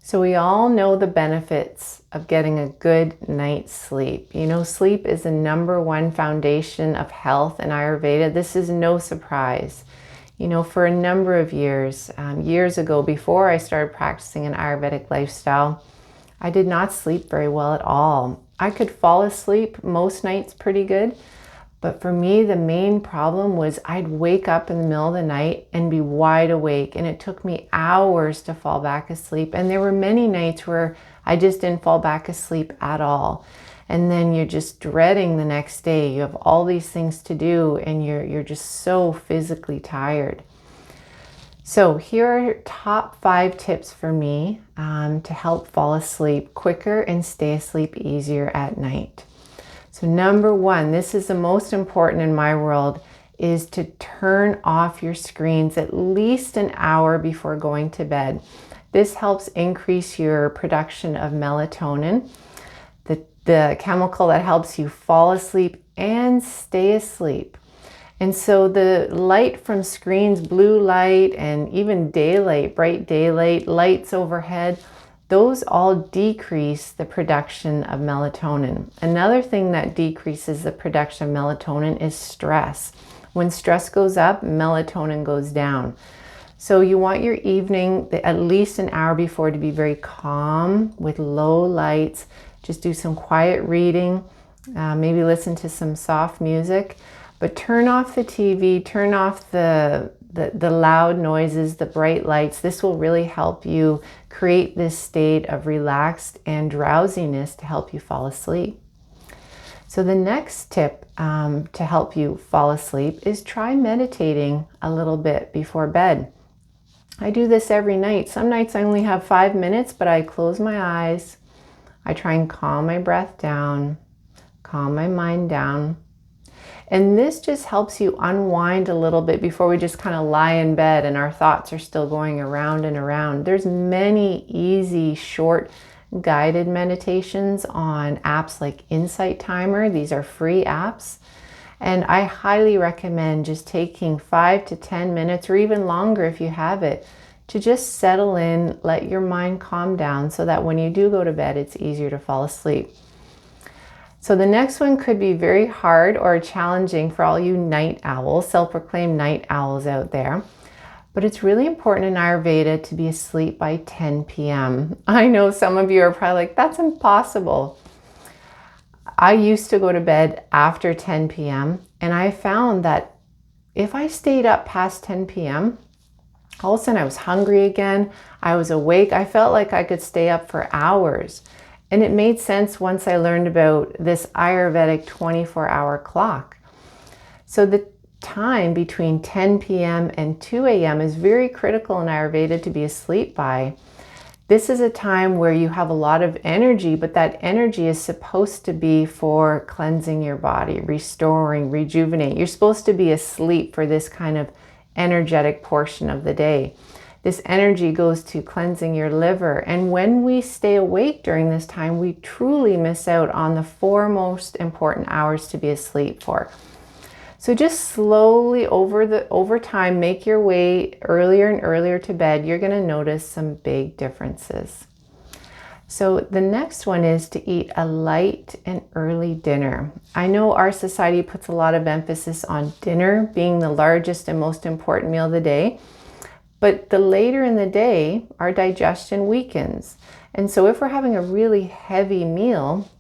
So we all know the benefits of getting a good night's sleep. You know, sleep is the #1 foundation of health in Ayurveda. This is no surprise. You know, for a number of years, years ago, before I started practicing an Ayurvedic lifestyle, I did not sleep very well at all. I could fall asleep most nights pretty good, but for me, the main problem was I'd wake up in the middle of the night and be wide awake, and it took me hours to fall back asleep. And there were many nights where I just didn't fall back asleep at all. And then you're just dreading the next day. You have all these things to do, and you're just so physically tired. So here are top 5 tips for me to help fall asleep quicker and stay asleep easier at night. So #1, this is the most important in my world, is to turn off your screens at least an hour before going to bed. This helps increase your production of melatonin, the chemical that helps you fall asleep and stay asleep. And so the light from screens, blue light, and even daylight, bright daylight, lights overhead, those all decrease the production of melatonin. Another thing that decreases the production of melatonin is stress. When stress goes up, melatonin goes down. So you want your evening at least an hour before to be very calm with low lights. Just do some quiet reading, maybe listen to some soft music, but turn off the TV, turn off the loud noises, the bright lights. This will really help you create this state of relaxed and drowsiness to help you fall asleep. So the next tip to help you fall asleep is try meditating a little bit before bed. I do this every night. Some nights I only have 5 minutes, but I close my eyes. I try and calm my breath down, calm my mind down. And this just helps you unwind a little bit before we just kind of lie in bed and our thoughts are still going around and around. There's many easy, short, guided meditations on apps like Insight Timer. These are free apps. And I highly recommend just taking 5 to 10 minutes or even longer if you have it to just settle in, let your mind calm down so that when you do go to bed, it's easier to fall asleep. So the next one could be very hard or challenging for all you night owls, self-proclaimed night owls out there. But it's really important in Ayurveda to be asleep by 10 p.m. I know some of you are probably like, that's impossible. I used to go to bed after 10 p.m. and I found that if I stayed up past 10 p.m., all of a sudden I was hungry again. I was awake. I felt like I could stay up for hours. And it made sense once I learned about this Ayurvedic 24-hour clock. So the time between 10 p.m. and 2 a.m. is very critical in Ayurveda to be asleep by. This is a time where you have a lot of energy, but that energy is supposed to be for cleansing your body, restoring, rejuvenate. You're supposed to be asleep for this kind of energetic portion of the day. This energy goes to cleansing your liver. And when we stay awake during this time, we truly miss out on the 4 most important hours to be asleep for. So just slowly over time, make your way earlier and earlier to bed. You're going to notice some big differences. So the next one is to eat a light and early dinner. I know our society puts a lot of emphasis on dinner being the largest and most important meal of the day. But the later in the day, our digestion weakens. And so if we're having a really heavy meal,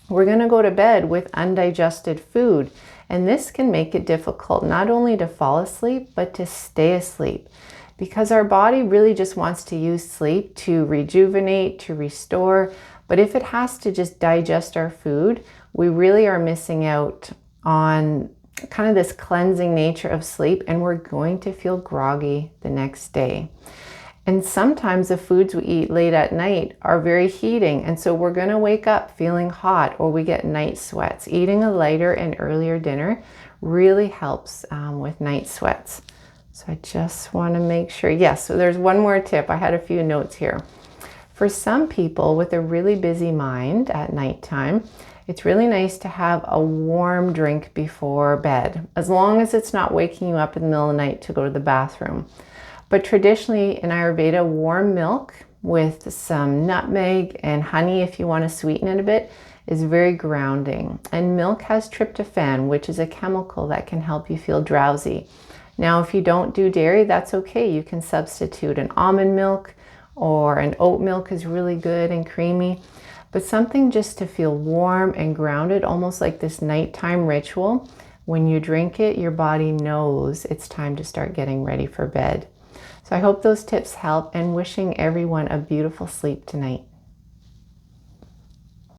we're going to go to bed with undigested food. And this can make it difficult not only to fall asleep, but to stay asleep. Because our body really just wants to use sleep to rejuvenate, to restore. But if it has to just digest our food, we really are missing out on kind of this cleansing nature of sleep, and we're going to feel groggy the next day. And sometimes the foods we eat late at night are very heating, and so we're going to wake up feeling hot or we get night sweats. Eating a lighter and earlier dinner really helps with night sweats. So I just want to make sure. Yes, so there's one more tip. I had a few notes here. For some people with a really busy mind at nighttime, it's really nice to have a warm drink before bed, as long as it's not waking you up in the middle of the night to go to the bathroom. But traditionally in Ayurveda, warm milk with some nutmeg and honey if you want to sweeten it a bit is very grounding. And milk has tryptophan, which is a chemical that can help you feel drowsy. Now, if you don't do dairy, that's okay. You can substitute an almond milk, or an oat milk is really good and creamy. But something just to feel warm and grounded, almost like this nighttime ritual. When you drink it, your body knows it's time to start getting ready for bed. So I hope those tips help, and wishing everyone a beautiful sleep tonight.